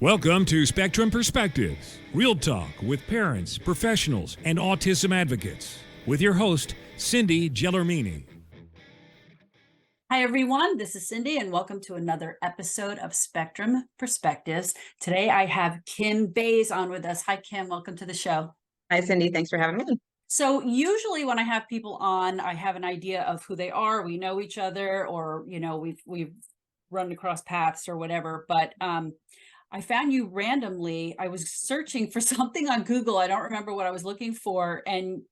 Welcome to Spectrum Perspectives, real talk with parents, professionals, and autism advocates. With your host, Cindy Gellermini. Hi, everyone. This is Cindy, and welcome to another episode of Spectrum Perspectives. Today, I have Kim Bays on with us. Hi, Kim. Welcome to the show. Hi, Cindy. Thanks for having me. So usually when I have people on, I have an idea of who they are. We know each other, or, we've run across paths or whatever. But I found you randomly. I was searching for something on Google. I don't remember what I was looking for. And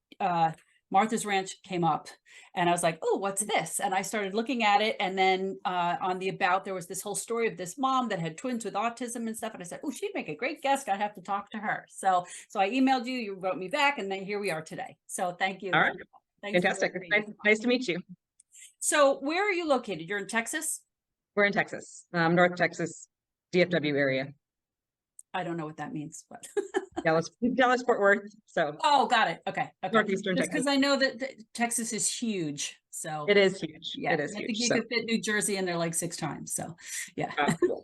Martha's Ranch came up. And I was like, oh, what's this? And I started looking at it. And then on the About, there was this whole story of this mom that had twins with autism and stuff. And I said, oh, she'd make a great guest. I have to talk to her. So I emailed you, you wrote me back, and then here we are today. So thank you. All right. Thanks. Fantastic. Nice to meet you. So where are you located? You're in Texas? We're in Texas, North Texas, DFW area. I don't know what that means, but Dallas, Fort Worth. So. Oh, got it. Okay. Northeastern Texas. Because I know that Texas is huge. So it is huge. Yeah, it is I huge. think you could fit New Jersey in there like 6 times. So yeah. Cool.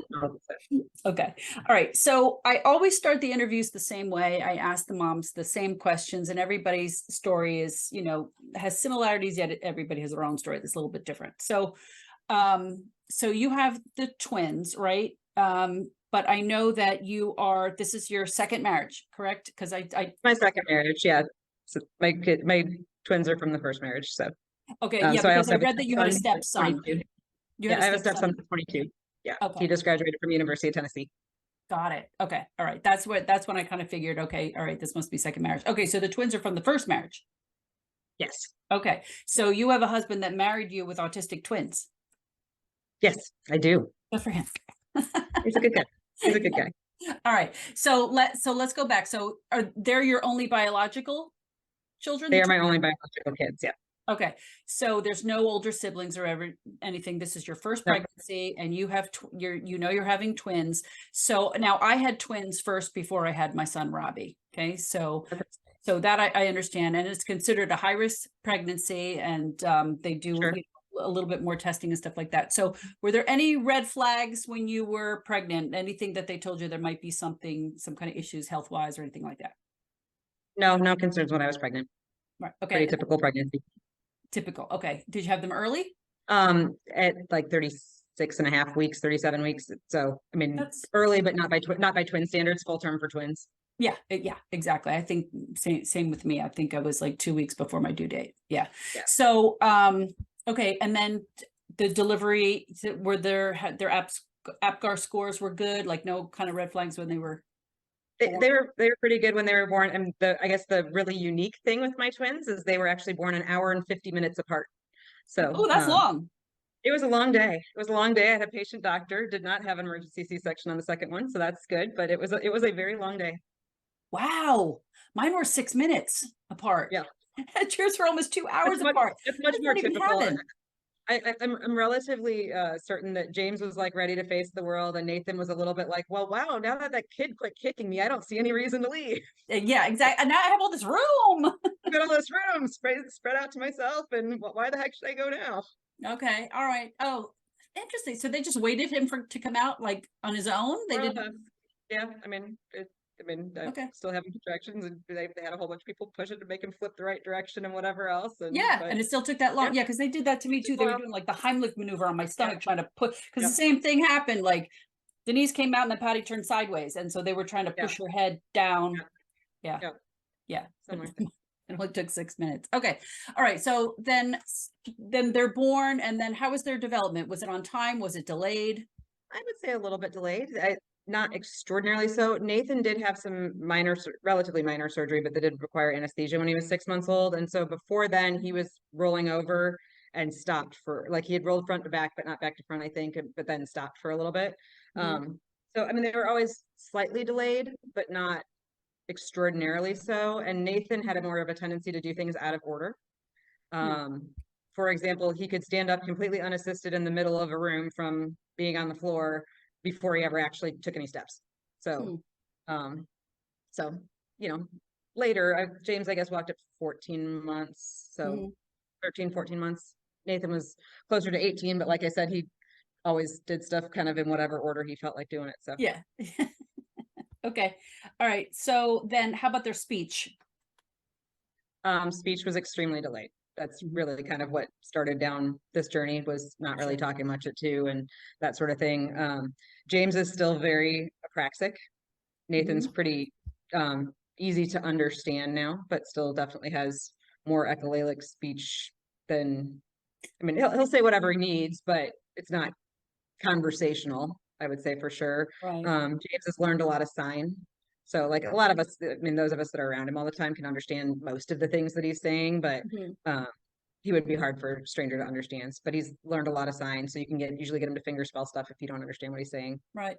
Okay. All right. So I always start the interviews the same way. I ask the moms the same questions, and everybody's story is, has similarities, yet everybody has their own story that's a little bit different. So, so you have the twins, right? But I know that this is your second marriage, correct? Because my second marriage, yeah. So my twins are from the first marriage, so. Okay, yeah, so because I read that you had a stepson. I have a stepson that's 22. Yeah, okay. He just graduated from University of Tennessee. Got it. Okay, all right. That's when I kind of figured, okay, all right, this must be second marriage. Okay, so the twins are from the first marriage. Yes. Okay, so you have a husband that married you with autistic twins. Yes, I do. Good for him. He's a good guy. He's a good guy. All right. So let's go back. So are they your only biological children? They are my only biological kids. Yeah. Okay. So there's no older siblings or anything. This is your first pregnancy, and you have you're having twins. So now I had twins first before I had my son Robbie. Okay. So that I understand, and it's considered a high risk pregnancy, and they do Sure. A little bit more testing and stuff like that. So were there any red flags when you were pregnant? Anything that they told you there might be some kind of issues health-wise or anything like that? No concerns when I was pregnant. Right. Okay. Pretty typical pregnancy. Typical. Okay. Did you have them early? At like 36 and a half weeks, 37 weeks. So, I mean, that's early, but not by twin standards, full term for twins. Yeah, exactly. I think same with me. I think I was like 2 weeks before my due date. Yeah. So, okay. And then the delivery, were their APGAR scores were good? Like no kind of red flags when they were? They were pretty good when they were born. And I guess the really unique thing with my twins is they were actually born an hour and 50 minutes apart. So, oh, that's long. It was a long day. I had a patient doctor, did not have an emergency C-section on the second one. So that's good. But it was a very long day. Wow. Mine were 6 minutes apart. Yeah. Yours were almost 2 hours apart. It's much more typical. I'm relatively certain that James was like ready to face the world, and Nathan was a little bit like, well, wow, now that kid quit kicking me, I don't see any reason to leave. Yeah, exactly. And now I have all this room. I've got all this room spread out to myself, and why the heck should I go now? Okay, all right. Oh, interesting. So they just waited him to come out like on his own? They didn't. Yeah, I mean, okay. Still having contractions, and they had a whole bunch of people push it to make him flip the right direction and whatever else. And it still took that long. Yeah, because they did that to me too. They were doing like the Heimlich maneuver on my stomach, trying to put, because the same thing happened. Like Denise came out and then Patty turned sideways, and so they were trying to push her head down. Yeah. Similar. It only took 6 minutes. Okay. All right. So then they're born, and then how was their development? Was it on time? Was it delayed? I would say a little bit delayed. Not extraordinarily so. Nathan did have some relatively minor surgery, but that did require anesthesia when he was 6 months old. And so before then, he was rolling over and stopped he had rolled front to back, but not back to front, I think, but then stopped for a little bit. So, I mean, they were always slightly delayed, but not extraordinarily so. And Nathan had more of a tendency to do things out of order. For example, he could stand up completely unassisted in the middle of a room from being on the floor before he ever actually took any steps. So, later, James, I guess, walked at 14 months. So 13, 14 months. Nathan was closer to 18, but like I said, he always did stuff kind of in whatever order he felt like doing it. So yeah. Okay. All right. So then how about their speech? Speech was extremely delayed. That's Mhm. really kind of what started down this journey, was not really Sure. talking much at 2 and that sort of thing. James is still very apraxic. Nathan's Mhm. pretty easy to understand now, but still definitely has more echolalic speech than, I mean, he'll say whatever he needs, but it's not conversational, I would say for sure. Right. James has learned a lot of sign. So like a lot of us, I mean, those of us that are around him all the time can understand most of the things that he's saying, but Mhm. um, he would be hard for a stranger to understand. But he's learned a lot of signs, so you can usually get him to finger spell stuff if you don't understand what he's saying. Right.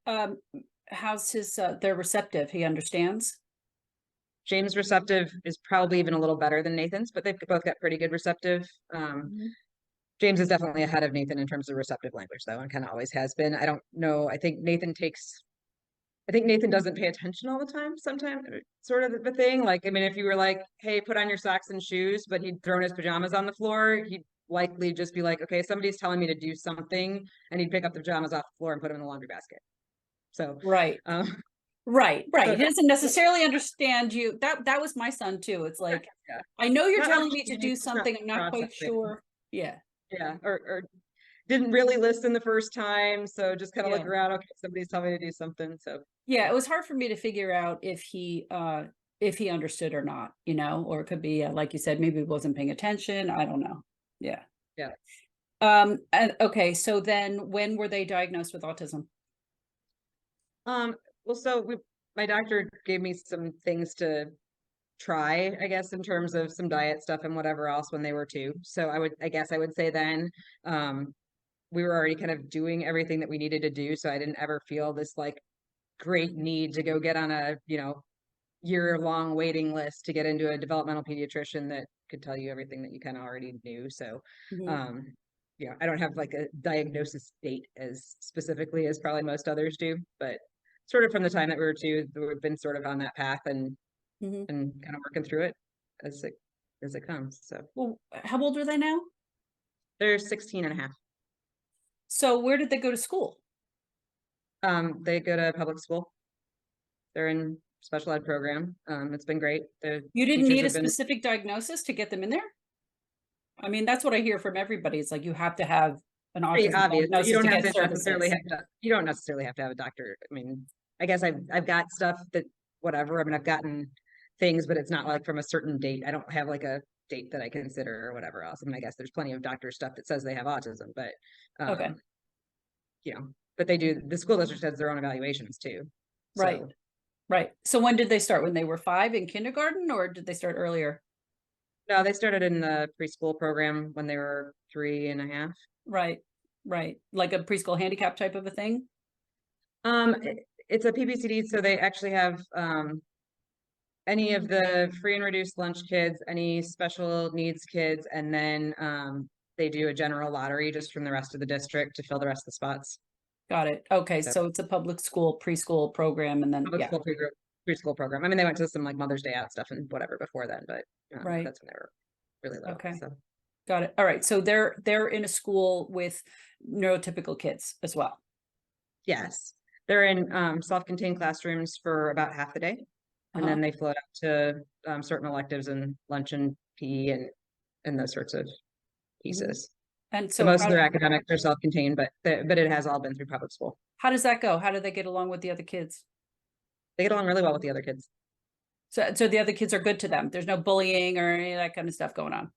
Um, how's his, they're receptive. He understands? James' receptive is probably even a little better than Nathan's, but they've both got pretty good receptive. Mhm. James is definitely ahead of Nathan in terms of receptive language, though, and kind of always has been. I don't know. I think Nathan doesn't pay attention all the time, sometimes, sort of the thing. Like, I mean, if you were like, hey, put on your socks and shoes, but he'd thrown his pajamas on the floor, he'd likely just be like, okay, somebody's telling me to do something, and he'd pick up the pajamas off the floor and put them in the laundry basket. So, Right. um, Right, so right. He doesn't necessarily understand you. That was my son too. It's like, yeah, I know you're not telling me to understanding, do just not something. I'm not quite processing. sure. Yeah, Yeah, or didn't really listen the first time, so just kind of look yeah. around. Okay, somebody's telling me to do something. So, Yeah, it was hard for me to figure out if he understood or not, or it could be like you said, maybe he wasn't paying attention. I don't know. Yeah. yeah. And okay, so then when were they diagnosed with autism? Um, well, so my doctor gave me some things to try, I guess, in terms of some diet stuff and whatever else when they were 2. So I guess I would say then, um, we were already kind of doing everything that we needed to do. So I didn't ever feel this like great need to go get on a, year-long waiting list to get into a developmental pediatrician that could tell you everything that you kind of already knew. So, Mhm. um, I don't have like a diagnosis date as specifically as probably most others do, but sort of from the time that we were 2, we've been sort of on that path Mhm. and kind of working through it as it comes. So Well, how old are they now? they're 16 and a half. So where did they go to school? They go to public school. They're in special ed program. It's been great. The You didn't teachers need a have been specific diagnosis to get them in there? I mean, that's what I hear from everybody. It's like you have to have an pretty autism obvious, but diagnosis to get services. you don't necessarily have to have a doctor. I mean, I guess I've got stuff that whatever. I mean, I've gotten things, but it's not like from a certain date. I don't have like a date that I consider or whatever else. I mean, I guess there's plenty of doctor stuff that says they have autism, but Okay, um, but they do. The school district has their own evaluations too. right, So right. So when did they start? When they were 5 in kindergarten, or did they start earlier? no, they started in the preschool program when they were 3 and a half. Right, right. Like a preschool handicap type of a thing? It's a PPCD, so they actually have any of the free and reduced lunch kids, any special needs kids, and then they do a general lottery just from the rest of the district to fill the rest of the spots. Got it. Okay, So so it's a public school preschool program and then public yeah, school preschool program. I mean, they went to some like Mother's Day out stuff and whatever before then, but right. that's when they were really little. Okay. So Got it. All right. So they're in a school with neurotypical kids as well. yes, they're in self-contained classrooms for about half the day, and Uh-huh. then they float out to certain electives and lunch and PE and those sorts of Mhm. pieces. And So so most of their academics are self-contained, but it has all been through public school. how does that go? How do they get along with the other kids? They get along really well with the other kids. So the other kids are good to them. There's no bullying or any of that kind of stuff going on.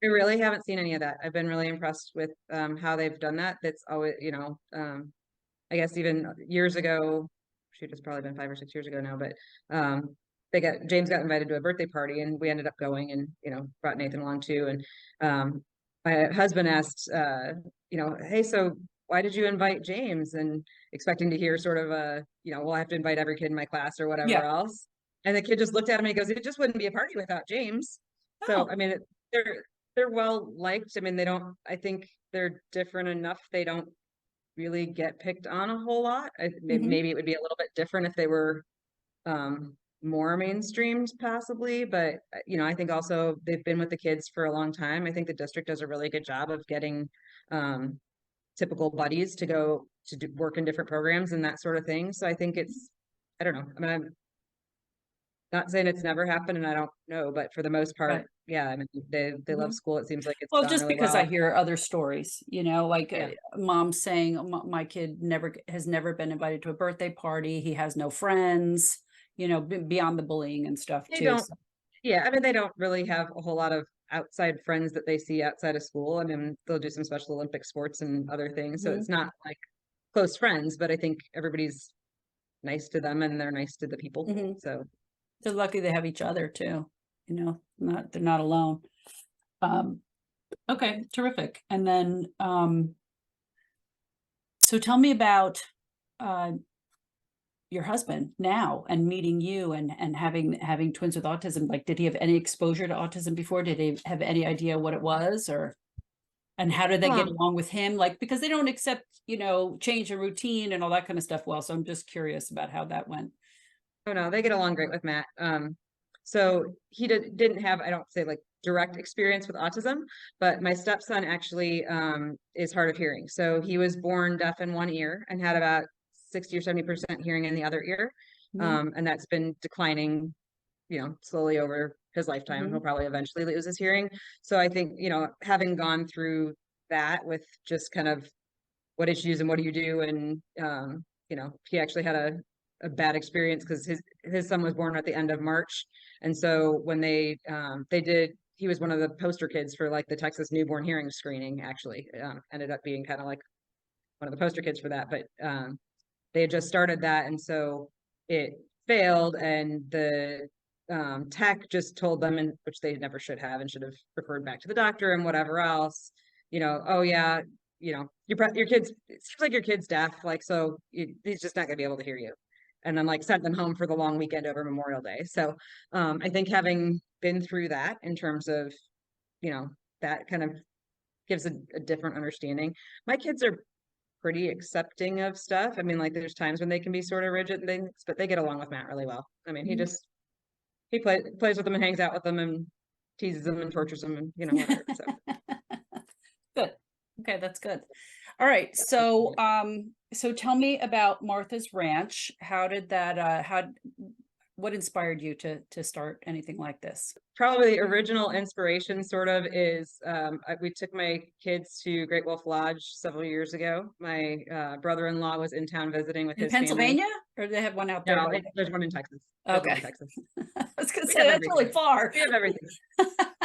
I really haven't seen any of that. I've been really impressed with how they've done that. That's always, I guess even years ago, shoot, it's probably been 5 or 6 years ago now, but James got invited to a birthday party and we ended up going and, brought Nathan along too. And my husband asked, hey, so why did you invite James? And expecting to hear sort of well, I have to invite every kid in my class or whatever Yeah. else. And the kid just looked at him and he goes, it just wouldn't be a party without James. So, Oh. I mean, they're well liked. I mean, I think they're different enough. They don't really get picked on a whole lot. Mhm. Maybe it would be a little bit different if they were more mainstreamed possibly, but I think also they've been with the kids for a long time. I think the district does a really good job of getting um, typical buddies to go to work in different programs and that sort of thing. So I think I don't know. I mean, I'm not saying it's never happened and I don't know, but for the most part, Right. yeah, I mean, they love Mhm. school. It seems like it's Well, gone just really because I well. hear other stories, like Yeah. mom saying, My kid has never been invited to a birthday party. He has no friends, beyond the bullying and stuff They too. don't, So, yeah, I mean, they don't really have a whole lot of outside friends that they see outside of school. I mean, they'll do some Special Olympic sports and other things. So mhm, it's not like close friends, but I think everybody's nice to them and they're nice to the people. mhm. So They're lucky they have each other too, they're not alone. Um, okay, terrific. And then, so tell me about, uh, your husband now and meeting you and having twins with autism. Like, did he have any exposure to autism before? Did he have any idea what it was, or and how did they get um, along with him? Like, because they don't accept, change a routine and all that kind of stuff well. So I'm just curious about how that went. oh no, they get along great with Matt. So he didn't have, I don't say like direct experience with autism, but my stepson actually is hard of hearing. So he was born deaf in one ear and had about 60 or 70% hearing in the other ear. Mhm, And that's been declining, slowly over his lifetime. He'll mhm, probably eventually lose his hearing. So I think, having gone through that with just kind of what issues and what do you do? And he actually had a bad experience because his son was born at the end of March. And so when they did, he was one of the poster kids for like the Texas newborn hearing screening, actually. Ended up being kind of like one of the poster kids for that. But they had just started that, and so it failed, and the tech just told them, and which they never should have, and should have referred back to the doctor and whatever else. Oh yeah, your kid's. It seems like your kid's deaf, like so he's just not going to be able to hear you. And then like sent them home for the long weekend over Memorial Day. So I think having been through that in terms of you know that kind of gives a different understanding. My kids are pretty accepting of stuff. I mean, like there's times when they can be sort of rigid and things, but they get along with Matt really well. I mean, mhm. he plays with them and hangs out with them and teases them and tortures them and whatever. So Good. Okay, that's good. All right. So tell me about Martha's Ranch. How did that what inspired you to start anything like this? probably the original inspiration sort of is we took my kids to Great Wolf Lodge several years ago. My brother-in-law was in town visiting with In his family. Pennsylvania? Or do they have one out there? No, there's one in Texas. There's one in Okay. Texas. I was gonna We say have that's everything really here. far. We have everything.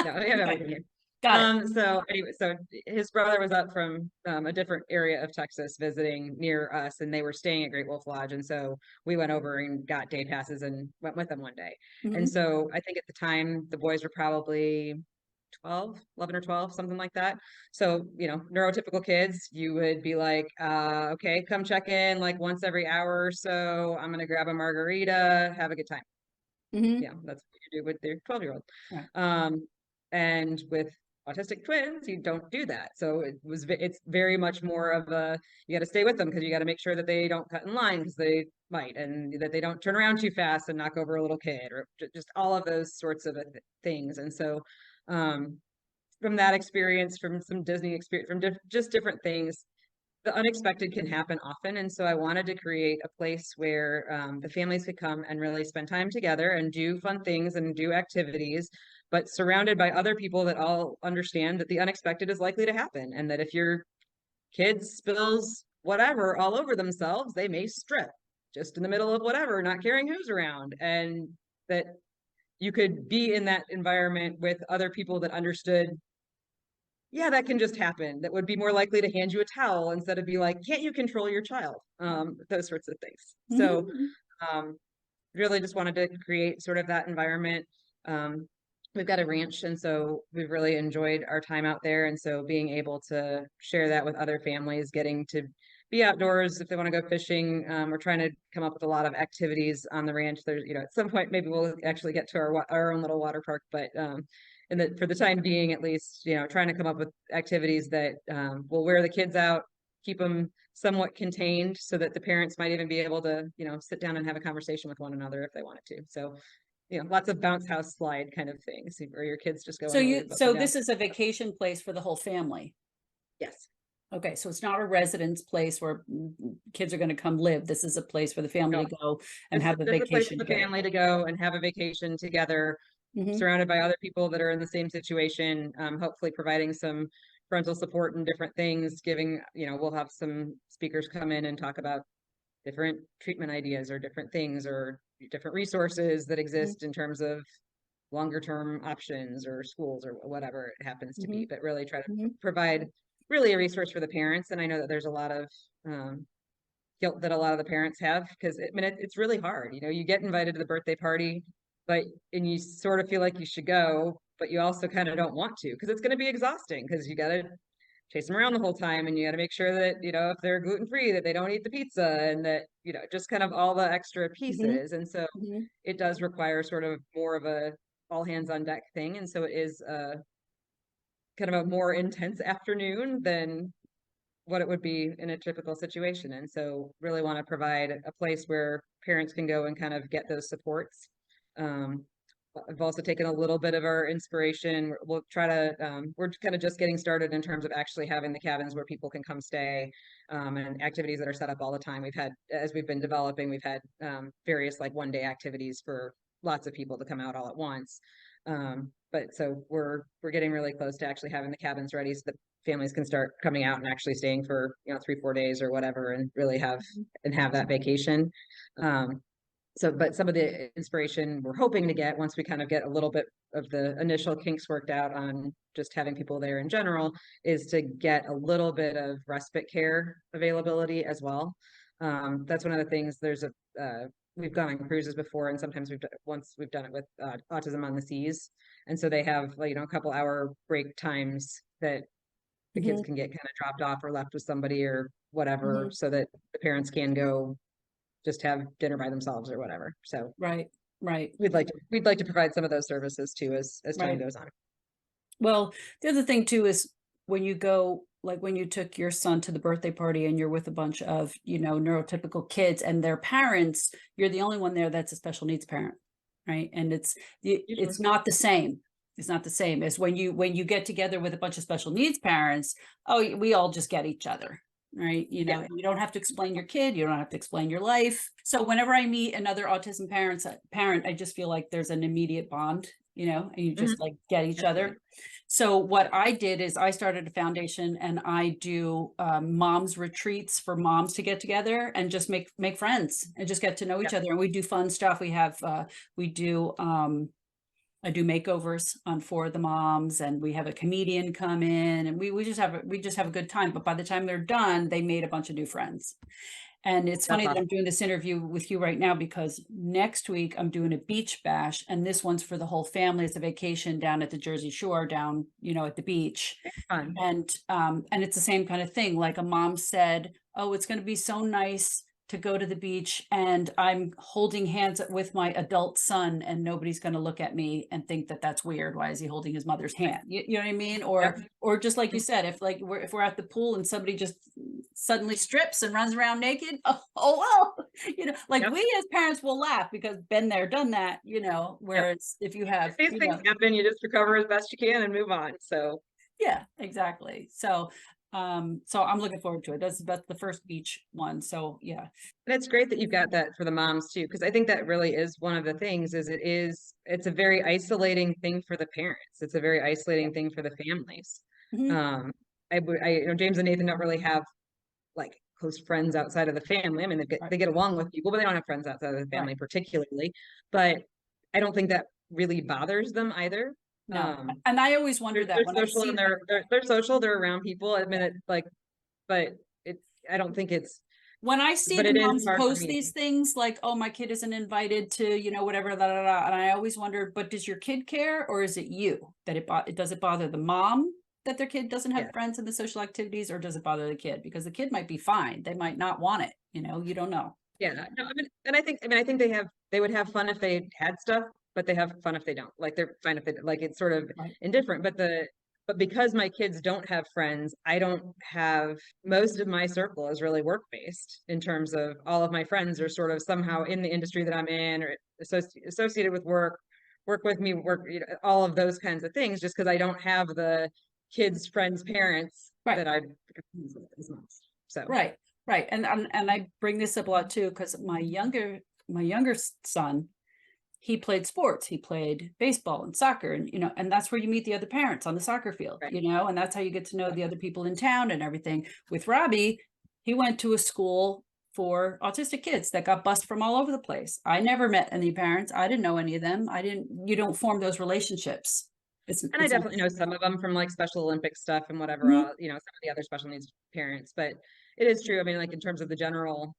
No, we have Okay, everything here. got it. So anyway, so his brother was up from a different area of Texas visiting near us, and they were staying at Great Wolf Lodge. And so we went over and got day passes and went with them one day. And Mhm, so I think at the time the boys were probably 11 or 12, something like that. So, neurotypical kids, you would be like, okay, come check in like once every hour or so. I'm gonna grab a margarita, have a good time. mhm. Yeah, that's what you do with their 12-year-old. Right. And with autistic twins, you don't do that. So it's very much more of a, you got to stay with them because you got to make sure that they don't cut in line because they might, and that they don't turn around too fast and knock over a little kid, or just all of those sorts of things. And so, um, from that experience, from some Disney experience, from just different things, the unexpected can happen often. And so I wanted to create a place where the families could come and really spend time together and do fun things and do activities, but surrounded by other people that all understand that the unexpected is likely to happen. And that if your kid spills whatever all over themselves, they may strip just in the middle of whatever, not caring who's around. And that you could be in that environment with other people that understood, yeah, that can just happen. That would be more likely to hand you a towel instead of be like, can't you control your child? Those sorts of things. So Mhm, um, really just wanted to create sort of that environment. Um, we've got a ranch, and so we've really enjoyed our time out there. And so being able to share that with other families, getting to be outdoors if they want to go fishing. We're trying to come up with a lot of activities on the ranch. There's, at some point maybe we'll actually get to our own little water park, but and that for the time being, at least, trying to come up with activities that will wear the kids out, keep them somewhat contained so that the parents might even be able to, sit down and have a conversation with one another if they wanted to. So, lots of bounce house slide kind of things where your kids just go So and move up so and down. this is a vacation place for the whole family? Yes. Okay, so it's not a residence place where kids are going to come live. This is a place for the family No, to go and have a this is a place vacation for the together. family to go and have a vacation together, Mhm, surrounded by other people that are in the same situation, hopefully providing some parental support and different things, giving, we'll have some speakers come in and talk about different treatment ideas or different things or different resources that mhm, exist in terms of longer term options or schools or whatever it happens to be, mhm, but really try to mhm, provide really a resource for the parents. And I know that there's a lot of guilt that a lot of the parents have because it's really hard. You get invited to the birthday party, and you sort of feel like you should go, but you also kind of don't want to because it's going to be exhausting because you got to chase them around the whole time and you got to make sure that if they're gluten free that they don't eat the pizza and that just kind of all the extra mhm, pieces. And so mhm, it does require sort of more of a all hands on deck thing, and so it is kind of a more intense afternoon than what it would be in a typical situation. And so really want to provide a place where parents can go and kind of get those supports. Um, I've also taken a little bit of our inspiration. We'll try to, we're kind of just getting started in terms of actually having the cabins where people can come stay, and activities that are set up all the time. We've had, as we've been developing, we've had various like 1 day activities for lots of people to come out all at once. But so we're getting really close to actually having the cabins ready so that families can start coming out and actually staying for 3-4 days or whatever and really have that vacation. Um, but some of the inspiration we're hoping to get once we kind of get a little bit of the initial kinks worked out on just having people there in general is to get a little bit of respite care availability as well. That's one of the things. We've gone on cruises before, and sometimes once we've done it with Autism on the Seas, and so they have a couple hour break times that the kids mhm, can get kind of dropped off or left with somebody or whatever, mhm. so that the parents can go just have dinner by themselves or whatever. So Right, right, we'd like to provide some of those services too as time right. goes on. Well, the other thing too is when you go, like when you took your son to the birthday party and you're with a bunch of, neurotypical kids and their parents, you're the only one there that's a special needs parent, right? And Usually. it's not the same. It's not the same as when you get together with a bunch of special needs parents. Oh, we all just get each other, right? Yeah. You don't have to explain your kid, you don't have to explain your life. So whenever I meet another autism parent, I just feel like there's an immediate bond, and you Mhm. just like get each Absolutely. other. So what I did is I started a foundation and I do moms retreats for moms to get together and just make friends and just get to know Yeah. each other. And we do fun stuff. We do I do makeovers on 4 of the moms, and we have a comedian come in, and we just have a good time. But by the time they're done, they made a bunch of new friends. And it's That's funny that I'm awesome. doing this interview with you right now because next week I'm doing a beach bash, and this one's for the whole family. It's a vacation down at the Jersey Shore, down, at the beach. Fun. And it's the same kind of thing. Like a mom said, "Oh, it's going to be so nice to go to the beach, and I'm holding hands with my adult son, and nobody's going to look at me and think that that's weird. Why is he holding his mother's hand?" You know what I mean? Yep. Or just like you said, if we're at the pool and somebody just suddenly strips and runs around naked, oh well, like Yep. we as parents will laugh because been there, done that. Yep. Whereas if you have, These things happen. You just recover as best you can and move on. So yeah, exactly. So I'm looking forward to it. That's the first beach one. So yeah. and it's great that you've got that for the moms too, because I think that really is one of the things. It's a very isolating thing for the parents. It's a very Yeah. isolating thing for the families. Mhm. Um, James and Nathan don't really have like close friends outside of the family. I mean, Right. they get along with people, but they don't have friends outside of the Right. family particularly. But I don't think that really bothers them either. No. Um, And I always wonder that they're when I social see and them. they're social. They're around people. I mean, Yeah. but it's I don't think it's When I see but the it is moms hard for post me. these things like, "Oh, my kid isn't invited to, whatever, da, da, da," and I always wonder, but does your kid care or is it you that does it bother the mom that their kid doesn't Yeah. have friends in the social activities, or does it bother the kid? Because the kid might be fine. They might not want it, you don't know. Yeah, no, and I think they would have fun if they had stuff, but they have fun if they don't. Like they're fine if they like it's sort of Right. indifferent. But because my kids don't have friends, I don't have most of my circle is really work based in terms of all of my friends are sort of somehow in the industry that I'm in or associated with work with me, all of those kinds of things. Just because I don't have kids' friends' parents Right. that I as much. So Right. Right. And I bring this up a lot too, because my younger son, he played sports. He played baseball and soccer, and and that's where you meet the other parents on the soccer field, right. and that's how you get to know the other people in town and everything. With Robbie, he went to a school for autistic kids that got bused from all over the place. I never met any parents. I didn't know any of them. You don't form those relationships. And I definitely know some of them from like Special Olympic stuff and whatever, Mhm. some of the other special needs parents, but it is true. I mean, like in terms of the general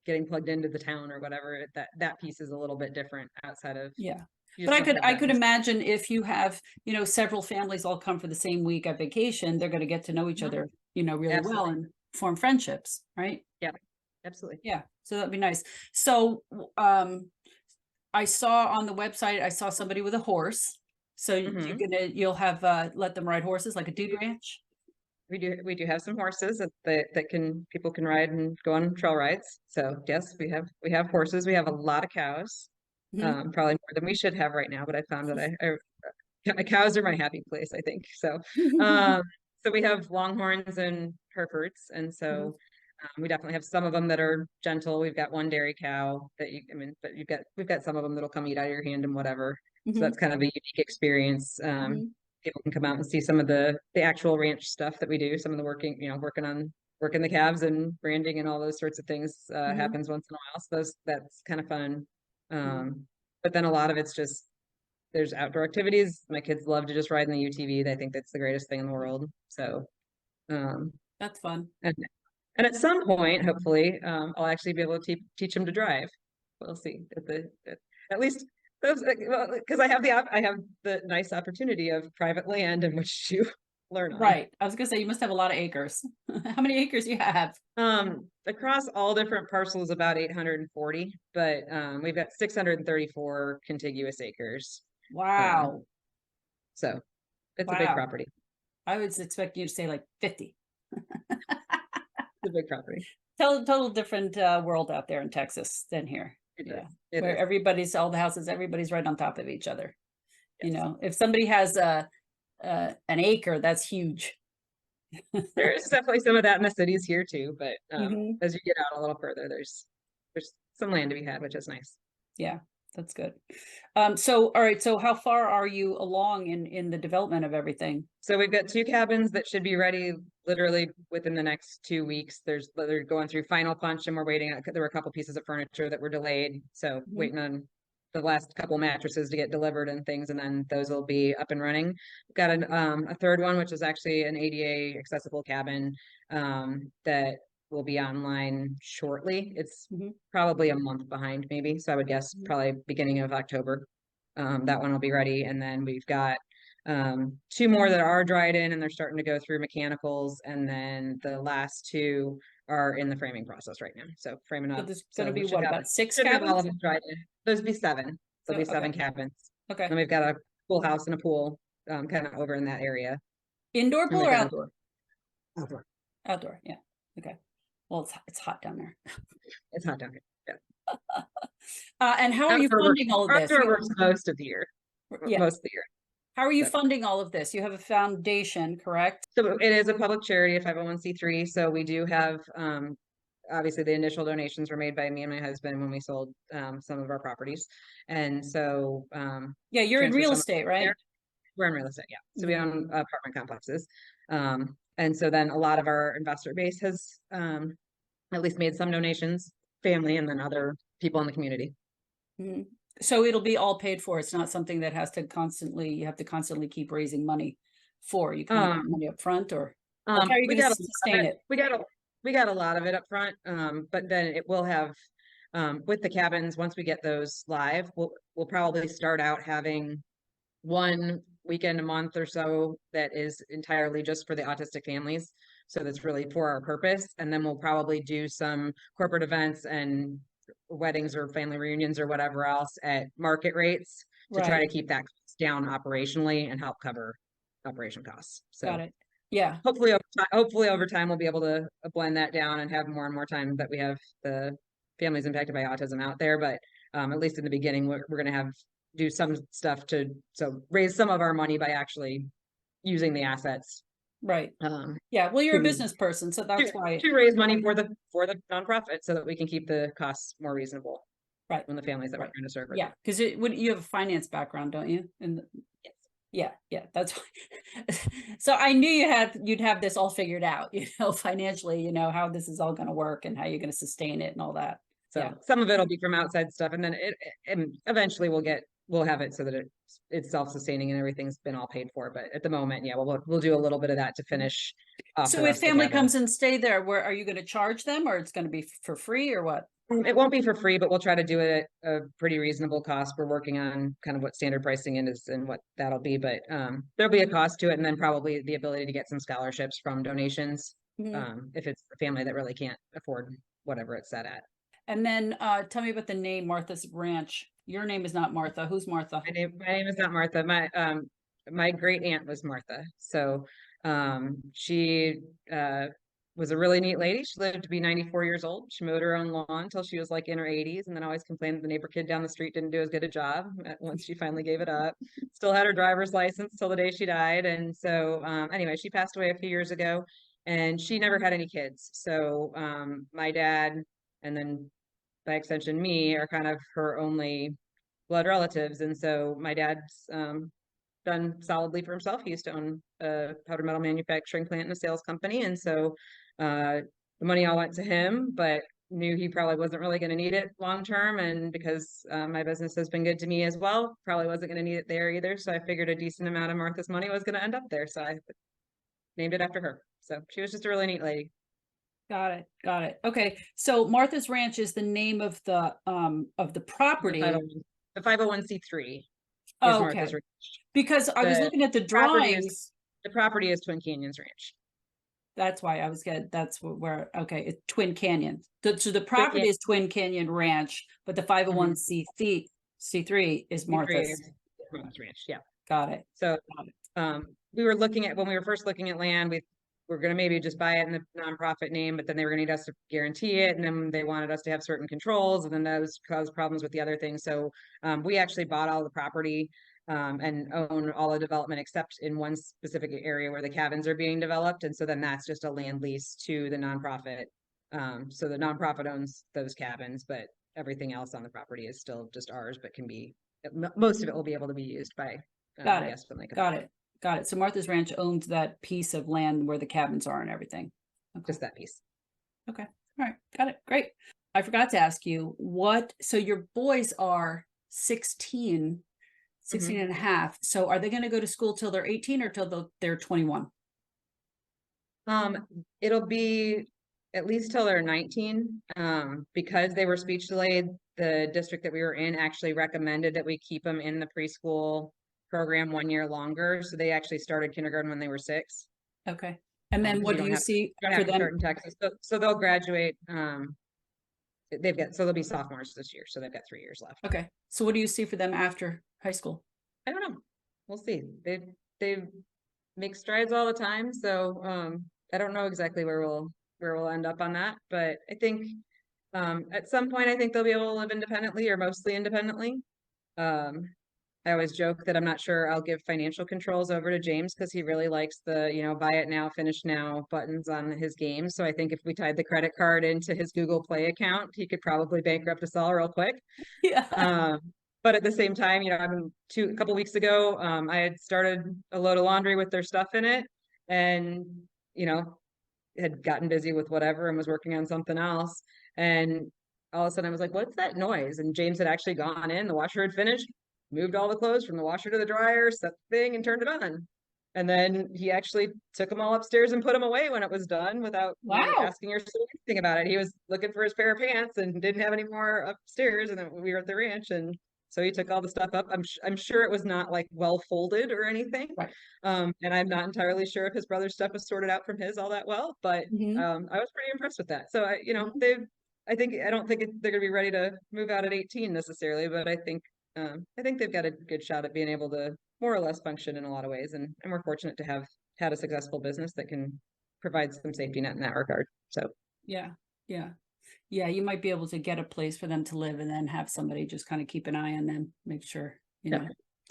getting plugged into the town or whatever, that piece is a little bit different outside of, Yeah. you But just I don't could have I that could much. imagine if you have, several families all come for the same week at vacation, they're going to get to know each Mhm. other, really well Absolutely. and form friendships, right? Yeah, absolutely. Yeah. So that'd be nice. So I saw on the website, I saw somebody with a horse. So Mhm. you'll have let them ride horses like a dude ranch. We do have some horses that people can ride and go on trail rides. So yes, we have horses. We have a lot of cows. Mhm. Probably more than we should have right now, but I found that my cows are my happy place, I think. So um so we have longhorns and Herefords, and Mhm. so we definitely have some of them that are gentle. We've got one dairy cow but we've got some of them that'll come eat out of your hand and whatever. So Mhm. that's kind of a unique experience. Mhm. People can come out and see some of the actual ranch stuff that we do. Some of the working the calves and branding and all those sorts of things Mhm. happens once in a while. So that's kind of fun. Mhm. But then a lot of it's just there's outdoor activities. My kids love to just ride in the UTV. They think that's the greatest thing in the world. So um, That's fun. and at some point, hopefully, I'll actually be able to teach them to drive. We'll see. At least those, because I have the nice opportunity of private land in which to learn on. Right. I was gonna say you must have a lot of acres. How many acres you have? Across all different parcels, about 840, but we've got 634 contiguous acres. Um, Wow. so it's a big Wow. property. I was expecting you to say like 50. It's a big property. Total different world out there in Texas than here. It is. Yeah. It Where is. all the houses, everybody's right on top of each other. Yes. If somebody has an acre, that's huge. There is definitely some of that in the cities here too, but Hmm. as you get out a little further, there's some land to be had, which is nice. Yeah, that's good. So all right, so how far are you along in the development of everything? So we've got two cabins that should be ready literally within the next 2 weeks. They're going through final punch, and we're waiting. There were a couple pieces of furniture that were delayed, so Mhm. waiting on the last couple mattresses to get delivered and things, and then those will be up and running. We've got a third one, which is actually an ADA accessible cabin that will be online shortly. It's Mhm. probably a month behind, maybe. So I would guess Mhm. probably beginning of October. That one will be ready, and then we've got two more that are dried in and they're starting to go through mechanicals, and then the last two are in the framing process right now. So framing So up. there's going to So be we what, about six should have all of cabins? them dried in. There's be seven. So There'll be okay, seven cabins. okay. And we've got a pool house and a pool kind of over in that area. Indoor And pool we've or got outdoor? outdoor. Outdoor, yeah. Okay. Well, it's hot down there. It's hot down here. Yeah. And how are you funding all of this? Outdoor works most of the year. Yeah. Most of the year. How are you So. funding all of this? You have a foundation, correct? So it is a public charity, a 501(c)(3). So we do have, obviously the initial donations were made by me and my husband when we sold some of our properties. And so Yeah, you're in transfer real some of estate, it there. right? We're in real estate, yeah. So we Mhm. own apartment complexes. And so then a lot of our investor base has at least made some donations, family, and then other people in the community. Mhm. So it'll be all paid for. It's not something that you have to constantly keep raising money for. You can get Um, money up front, or like, how are you we going to got a lot of sustain it. it? We got a lot of it up front. But then it will have with the cabins, once we get those live, we'll probably start out having one weekend a month or so that is entirely just for the autistic families. So that's really for our purpose. And then we'll probably do some corporate events and weddings or family reunions or whatever else at market rates to try Right. to keep that cost down operationally and help cover operation costs. Got So it. Yeah. hopefully over time we'll be able to blend that down and have more and more time that we have the families impacted by autism out there. But at least in the beginning, we're going to do some stuff to raise some of our money by actually using the assets Right. um, Yeah. Well, you're a to, business person, so that's why. to raise money for the nonprofit so that we can keep the costs more reasonable Right. on the families that we're Right. trying to serve. Yeah. Because it would, you have a finance background, don't you? And Yes. yeah, yeah, that's so I knew you'd have this all figured out, financially, how this is all going to work and how you're going to sustain it and all that. So Yeah. some of it'll be from outside stuff, and then and eventually we'll have it so that it's self-sustaining and everything's been all paid for. But at the moment, yeah, we'll do a little bit of that to finish off the So if rest of the family cabin. comes and stay there, where are you going to charge them, or it's going to be for free, or what? It won't be for free, but we'll try to do it at a pretty reasonable cost. We're working on kind of what standard pricing is and what that'll be, but there'll be a cost to it, and then probably the ability to get some scholarships from donations Mhm. if it's a family that really can't afford whatever it's set at. And then tell me about the name Martha's Ranch. Your name is not Martha. Who's Martha? My name is not Martha. My great aunt was Martha. So she was a really neat lady. She lived to be 94 years old. She mowed her own lawn until she was like in her 80s, and then always complained that the neighbor kid down the street didn't do as good a job. Once she finally gave it up, still had her driver's license till the day she died. And so anyway, she passed away a few years ago, and she never had any kids. So my dad, and then by extension me, are kind of her only blood relatives. And so my dad's done solidly for himself. He used to own a powder metal manufacturing plant and a sales company. And so the money all went to him, but knew he probably wasn't really going to need it long term. And because my business has been good to me as well, probably wasn't going to need it there either. So I figured a decent amount of Martha's money was going to end up there. So I named it after her. So she was just a really neat lady. Got it. Got it. Okay. So Martha's Ranch is the name of the property. The 501c3 is Oh, Martha's okay. Ranch. Because I was looking at the property is- drawings. The property is Twin Canyons Ranch. That's why I was getting, that's where, okay, it's Twin Canyon. So the property is Twin Canyon Ranch, but the 501c3 is Martha's. Martha's Ranch, yeah. Got it. So Got it. we were looking at, when we were first looking at land, we were going to maybe just buy it in the nonprofit name, but then they were going to need us to guarantee it. And then they wanted us to have certain controls, and then those caused problems with the other things. So we actually bought all the property and own all the development except in one specific area where the cabins are being developed. And so then that's just a land lease to the nonprofit. So the nonprofit owns those cabins, but everything else on the property is still just ours, but can be, most of it will be able to be used by Got it. guests when they come. Got it. Got it. So Martha's Ranch owns that piece of land where the cabins are and everything. Okay. Just that piece. Okay. All right. Got it. Great. I forgot to ask you so your boys are 16 and a half. So are they going to go to school till they're 18 or till they're 21? It'll be at least till they're 19. Because they were speech delayed, the district that we were in actually recommended that we keep them in the preschool program 1 year longer. So they actually started kindergarten when they were 6. Okay. And then what do you see for them? Start in Texas. So they'll graduate. They'll be sophomores this year. So they've got 3 years left. Okay. So what do you see for them after high school? I don't know. We'll see. They make strides all the time. So I don't know exactly where we'll end up on that. But I think at some point I think they'll be able to live independently or mostly independently. I always joke that I'm not sure I'll give financial controls over to James because he really likes the, buy it now, finish now buttons on his game. So I think if we tied the credit card into his Google Play account, he could probably bankrupt us all real quick. Yeah. But at the same time, a couple weeks ago, I had started a load of laundry with their stuff in it and, had gotten busy with whatever and was working on something else. And all of a sudden I was like, what's that noise? And James had actually gone in, the washer had finished, moved all the clothes from the washer to the dryer, set the thing and turned it on. And then he actually took them all upstairs and put them away when it was done without me asking or saying anything about it. He was looking for his pair of pants and didn't have any more upstairs. And then we were at the ranch, and so he took all the stuff up. I'm sure it was not like well folded or anything. Right. And I'm not entirely sure if his brother's stuff was sorted out from his all that well, but I was pretty impressed with that. So I don't think they're gonna be ready to move out at 18 necessarily, but I think they've got a good shot at being able to more or less function in a lot of ways. And we're fortunate to have had a successful business that can provide some safety net in that regard. So yeah, you might be able to get a place for them to live and then have somebody just kind of keep an eye on them, make sure,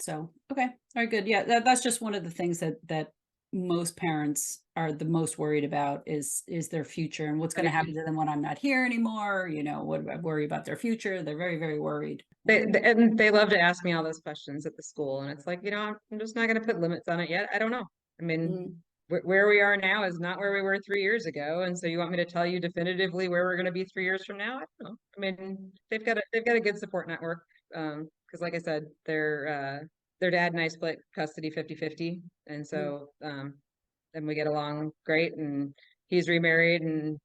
So, okay. All right, good. Yeah. That's just one of the things that most parents are the most worried about is their future and what's going to happen to them when I'm not here anymore. You know, what do I worry about their future? They're very, very worried. And they love to ask me all those questions at the school, and it's like, you know, I'm just not going to put limits on it yet. I don't know. I mean, Mm, where we are now is not where we were 3 years ago, and so you want me to tell you definitively where we're going to be 3 years from now? I don't know. I mean, they've got a good support network. Because like I said, their dad and I split custody 50-50, and so and we get along great. And he's remarried, and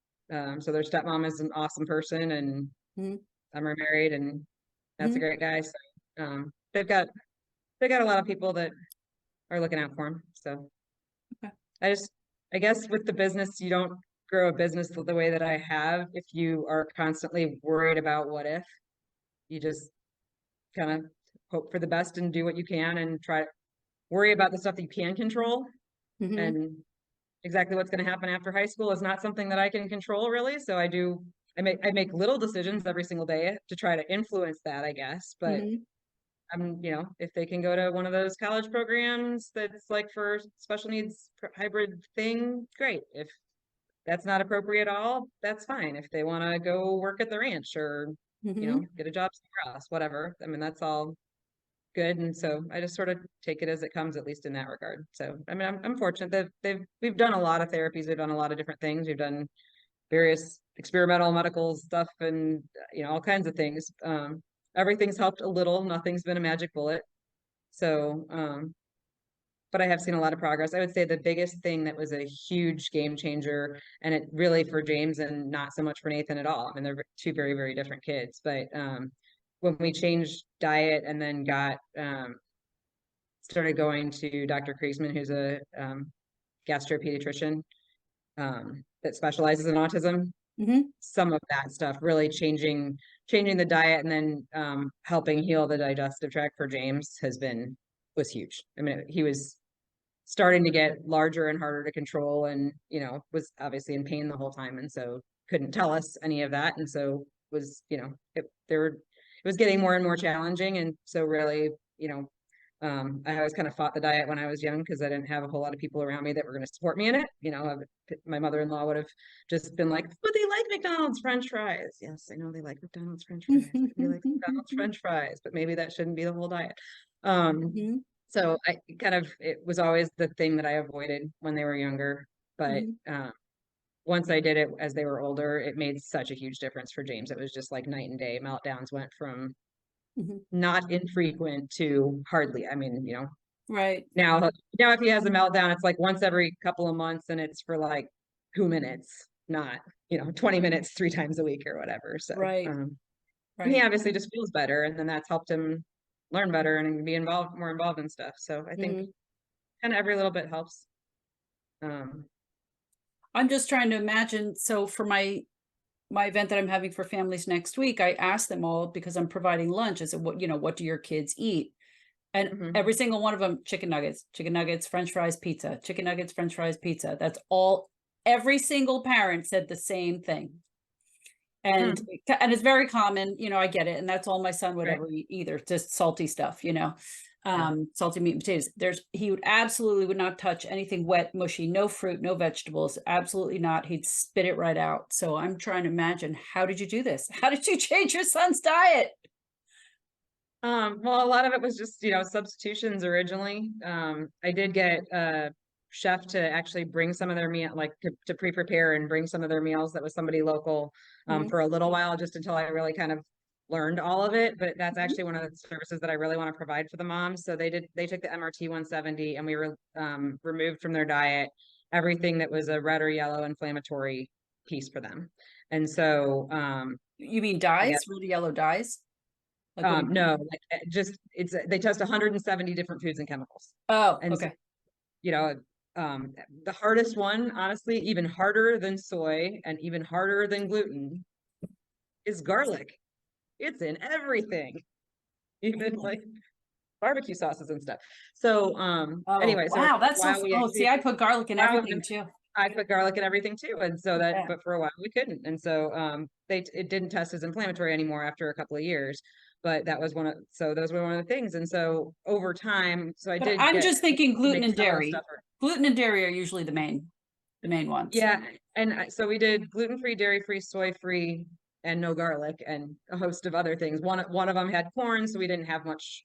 so their stepmom is an awesome person, and mm, I'm remarried, and that's a mm. great guy. So they've got a lot of people that are looking out for him. So Okay. I guess with the business, you don't grow a business the way that I have if you are constantly worried about what if. You just kind of hope for the best and do what you can and try to worry about the stuff that you can control. Mhm. And exactly what's going to happen after high school is not something that I can control really. So I make little decisions every single day to try to influence that, I guess. But Mhm. if they can go to one of those college programs that's like for special needs hybrid thing, great. If that's not appropriate at all, that's fine. If they want to go work at the ranch or, Mhm. get a job somewhere else, whatever. I mean, that's all good. And so I just sort of take it as it comes, at least in that regard. So, I mean, I'm fortunate that we've done a lot of therapies. We've done a lot of different things. We've done various experimental medical stuff and, all kinds of things. Everything's helped a little. Nothing's been a magic bullet. So, but I have seen a lot of progress. I would say the biggest thing that was a huge game changer, and it really for James and not so much for Nathan at all. I mean, they're two very, very different kids. But when we changed diet and then started going to Dr. Kriesman, who's a gastropediatrician that specializes in autism, Mhm. some of that stuff really changing the diet and then helping heal the digestive tract for James was huge. I mean, he was starting to get larger and harder to control, and was obviously in pain the whole time, and so couldn't tell us any of that, and so was it was getting more and more challenging. And so really, I always kind of fought the diet when I was young because I didn't have a whole lot of people around me that were going to support me in it. My mother-in-law would have just been like, but they like McDonald's French fries. Yes, I know they like McDonald's French fries. He likes McDonald's French fries, but maybe that shouldn't be the whole diet. Mhm. So it was always the thing that I avoided when they were younger. But Mhm. once I did it as they were older, it made such a huge difference for James. It was just like night and day. Meltdowns went from Mhm. not infrequent to hardly. I mean, Right. now if he has a meltdown, it's like once every couple of months, and it's for like 2 minutes, not 20 minutes 3 times a week or whatever. So Right. and he Right. obviously just feels better, and then that's helped him learn better and be more involved in stuff. So I think Mhm. kind of every little bit helps. Um, I'm just trying to imagine. So for my event that I'm having for families next week, I asked them all because I'm providing lunch. I said, what do your kids eat? And mhm. every single one of them, chicken nuggets, French fries, pizza, chicken nuggets, French fries, pizza. That's all. Every single parent said the same thing. And Mm, and it's very common, I get it. And that's all my son would right. ever eat either, just salty stuff, Yeah. salty meat and potatoes. He would absolutely would not touch anything wet, mushy, no fruit, no vegetables, absolutely not. He'd spit it right out. So I'm trying to imagine, how did you do this? How did you change your son's diet? Well, a lot of it was just, substitutions originally. I did get a chef to actually bring some of their meal, like to pre-prepare and bring some of their meals that was somebody local Mhm. for a little while, just until I really kind of learned all of it. But that's Mhm. actually one of the services that I really want to provide for the moms. So they took the MRT 170, and we were removed from their diet everything that was a red or yellow inflammatory piece for them. And so You mean I guess dyes? Red or yellow dyes? Like what do you no, like just they test 170 different foods and chemicals. Oh, And so, okay. you know, the hardest one, honestly, even harder than soy and even harder than gluten, is garlic. It's in everything, even like barbecue sauces and stuff. So, Oh, anyway, so wow. That's so, while we oh, see, I put garlic in while everything too. I put garlic in everything too, and so Yeah. but for a while we couldn't, and so it didn't test as inflammatory anymore after a couple of years. but that was those were one of the things. And so over time, so I But did I'm get just thinking to make gluten and some of the dairy. stuff. Gluten and dairy are usually the main ones. Yeah, and so we did gluten-free, dairy-free, soy-free, and no garlic, and a host of other things. One of them had corn, so we didn't have much,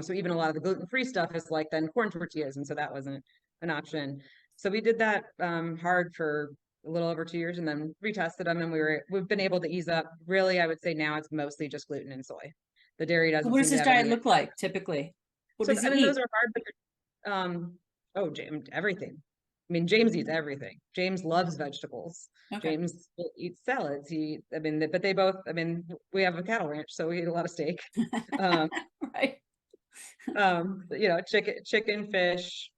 so even a lot of the gluten-free stuff is like then corn tortillas, and so that wasn't an option. So we did that hard for a little over 2 years, and then retested them, and we've been able to ease up. Really, I would say now it's mostly just gluten and soy. The dairy So doesn't what does seem to his have diet any. look like typically? What So does I he mean, eat? those are hard, but oh, James, everything. I mean, James eats everything. James loves vegetables. Okay. James eats salads. But they both, I mean, we have a cattle ranch, so we eat a lot of steak. Um, Right. chicken, fish,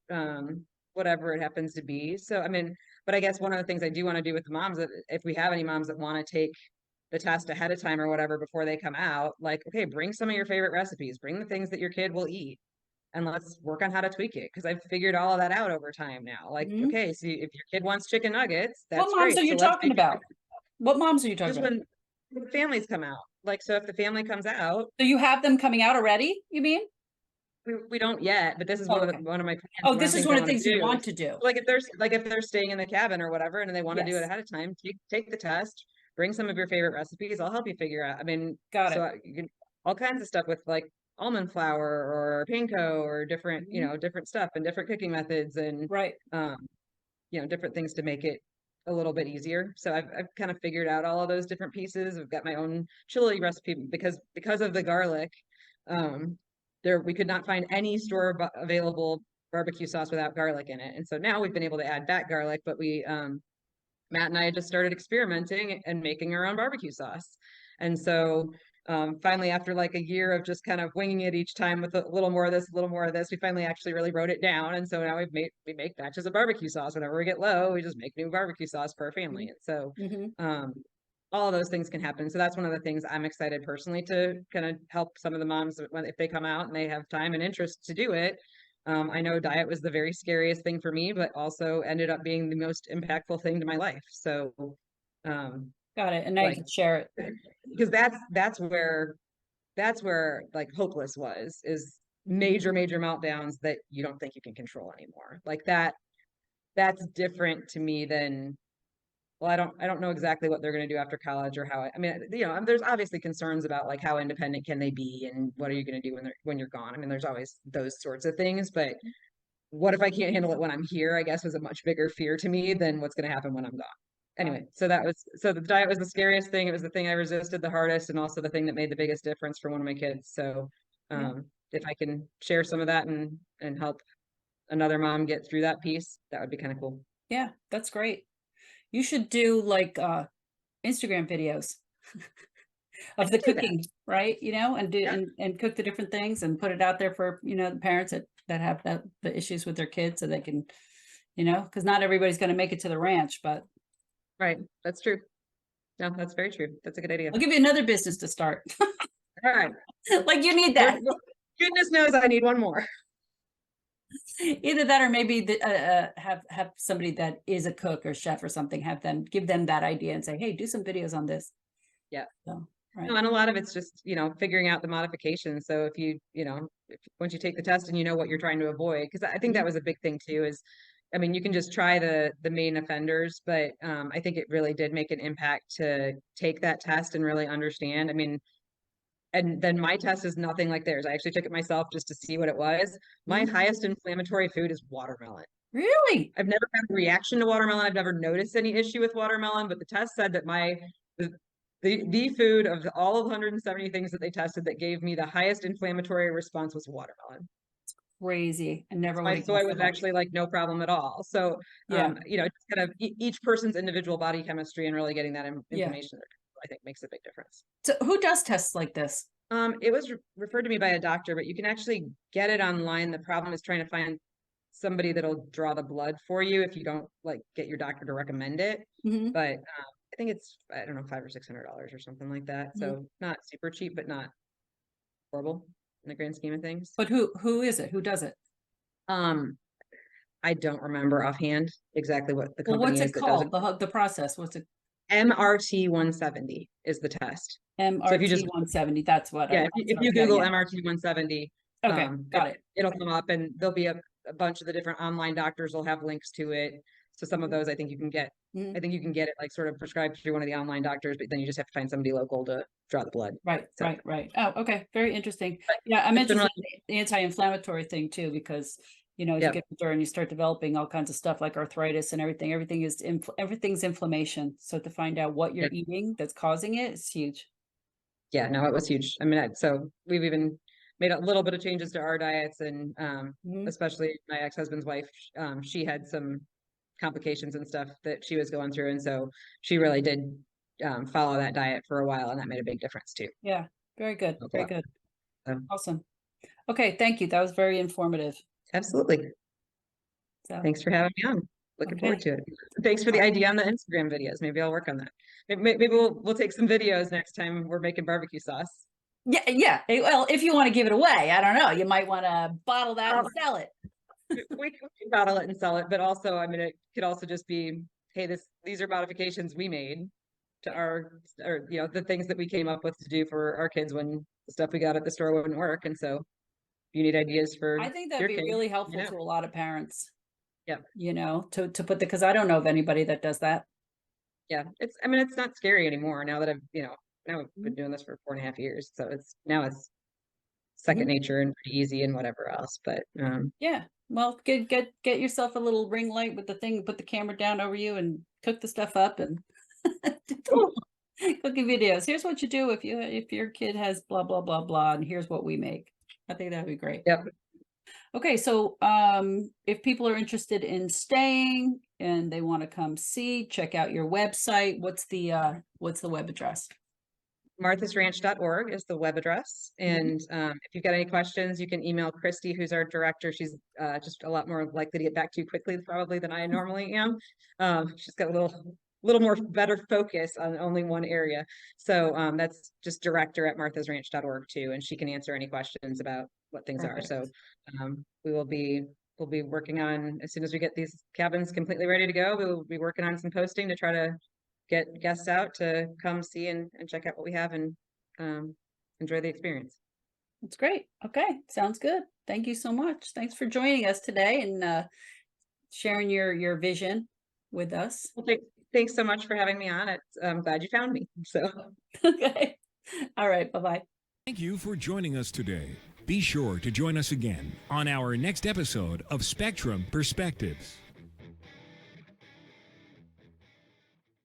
whatever it happens to be. So, I mean, but I guess one of the things I do want to do with the moms, that if we have any moms that want to take the test ahead of time or whatever before they come out, like, okay, bring some of your favorite recipes, bring the things that your kid will eat, and let's work on how to tweak it. Cause I've figured all of that out over time now. Like, Mhm. okay, so if your kid wants chicken nuggets, What that's moms are great. you So let's talking make it about? What moms are you talking just about? when families come out. Like, so if the family comes out, So you have them coming out already, you mean? we don't yet, but this is Oh, okay. one of my plans. Oh, One of this the is things one I of the want things to you do. want to do. Like if they're staying in the cabin or whatever, and they want to do it Yes. ahead of time, take the test, bring some of your favorite recipes. I'll help you figure out. I mean, Got it. you can all kinds of stuff with like almond flour or panko or different, different stuff and different cooking methods and Right. different things to make it a little bit easier. So I've kind of figured out all of those different pieces. I've got my own chili recipe because of the garlic. We could not find any available barbecue sauce without garlic in it. And so now we've been able to add back garlic, but Matt and I just started experimenting and making our own barbecue sauce. And so finally, after like a year of just kind of winging it each time with a little more of this, a little more of this, we finally actually really wrote it down. And so now we make batches of barbecue sauce. Whenever we get low, we just make new barbecue sauce for our family. And so all of those things can happen. So that's one of the things I'm excited personally to kind of help some of the moms if they come out and they have time and interest to do it. I know diet was the very scariest thing for me, but also ended up being the most impactful thing to my life. So, got it. And now you can share it. Because that's where like hopeless is major meltdowns that you don't think you can control anymore. Like that's different to me than, well, I don't know exactly what they're going to do after college or how I mean, there's obviously concerns about like how independent can they be and what are you going to do when you're gone? I mean, there's always those sorts of things, but what if I can't handle it when I'm here, I guess was a much bigger fear to me than what's going to happen when I'm gone. Anyway, so the diet was the scariest thing. It was the thing I resisted the hardest and also the thing that made the biggest difference for one of my kids. So if I can share some of that and help another mom get through that piece, that would be kind of cool. Yeah, that's great. You should do like Instagram videos of the cooking, right? And do and cook the different things and put it out there for, the parents that have the issues with their kids so they can, because not everybody's going to make it to the ranch, but right. That's true. No, that's very true. That's a good idea. I'll give you another business to start. All right. Like you need that. Goodness knows I need one more. Either that or maybe have somebody that is a cook or chef or something, give them that idea and say, hey, do some videos on this. Yeah. So, right. No, and a lot of it's just, figuring out the modifications. So once you take the test and you know what you're trying to avoid, because I think that was a big thing too, is, I mean, you can just try the main offenders, but I think it really did make an impact to take that test and really understand. I mean, and then my test is nothing like theirs. I actually took it myself just to see what it was. My highest inflammatory food is watermelon. Really? I've never had a reaction to watermelon. I've never noticed any issue with watermelon, but the test said that the food of all of 170 things that they tested that gave me the highest inflammatory response was watermelon. Crazy. I never My would soy was actually like no problem at all. So, yeah. it's kind of each person's individual body chemistry and really getting that information, I think makes a big difference. So who does tests like this? It was referred to me by a doctor, but you can actually get it online. The problem is trying to find somebody that'll draw the blood for you if you don't like get your doctor to recommend it. But I think it's, I don't know, $500 or $600 or something like that. So not super cheap, but not horrible in the grand scheme of things. But who is it? Who does it? I don't remember offhand exactly what the company what's is it that does it. called? The process. What's it? MRT 170 is the test. So if you MRT just 170, that's what yeah, I. if you Yeah, Google yeah. MRT 170, Okay, got it. it'll come up, and there'll be a bunch of the different online doctors will have links to it. So some of those I think you can get. Mhm. I think you can get it like sort of prescribed through one of the online doctors, but then you just have to find somebody local to draw the blood. Right, So right, right. Oh, okay. Very interesting. Yeah, I'm it's been interested in the anti-inflammatory thing too, because as you yeah, get older and you start developing all kinds of stuff like arthritis and everything, everything's inflammation. So to find out what yeah, you're eating that's causing it is huge. yeah. No, it was huge. I mean, so we've even made a little bit of changes to our diets, and Mhm. especially my ex-husband's wife, she had some complications and stuff that she was going through, and so she really did follow that diet for a while, and that made a big difference too. Yeah, very good. Very good. So, Awesome. Okay, thank you. That was very informative. absolutely. So, Thanks for having me on. Looking forward okay. to it. Thanks for the idea on the Instagram videos. Maybe I'll work on that. Maybe we'll take some videos next time we're making barbecue sauce. Yeah, yeah. Well, if you want to give it away, I don't know. You might want to bottle that and sell it. We can bottle it and sell it, but also, I mean, it could also just be, hey, these are modifications we made to or the things that we came up with to do for our kids when the stuff we got at the store wouldn't work. And so if you need ideas I for think that'd your be kid, really helpful to a lot of parents, yeah. to put because I don't know of anybody that does that. Yeah. I mean, it's not scary anymore now that now I've been Mhm. doing this for 4.5 years. So it's second Mhm. nature and pretty easy and whatever else. But Yeah. Well, get yourself a little ring light with the thing, put the camera down over you and cook the stuff up and do cool. cooking videos. Here's what you do if your kid has blah blah blah blah, and here's what we make. I think that'd be great. Yep. Okay, so if people are interested in staying and they want to come see, check out your website. What's the web address? marthasranch.org is the web address. Mhm. And if you've got any questions, you can email Christy, who's our director. She's just a lot more likely to get back to you quickly probably than I normally am. She's got a little more better focus on only one area. So that's just director@marthasranch.org too. And she can answer any questions about what things are. Perfect. So we'll be working on, as soon as we get these cabins completely ready to go, we will be working on some posting to try to get guests out to come see and check out what we have and enjoy the experience. That's great. Okay, sounds good. Thank you so much. Thanks for joining us today and sharing your vision with us. Well, thanks so much for having me on. I'm glad you found me. So. Okay. All right. Bye-bye. Thank you for joining us today. Be sure to join us again on our next episode of Spectrum Perspectives.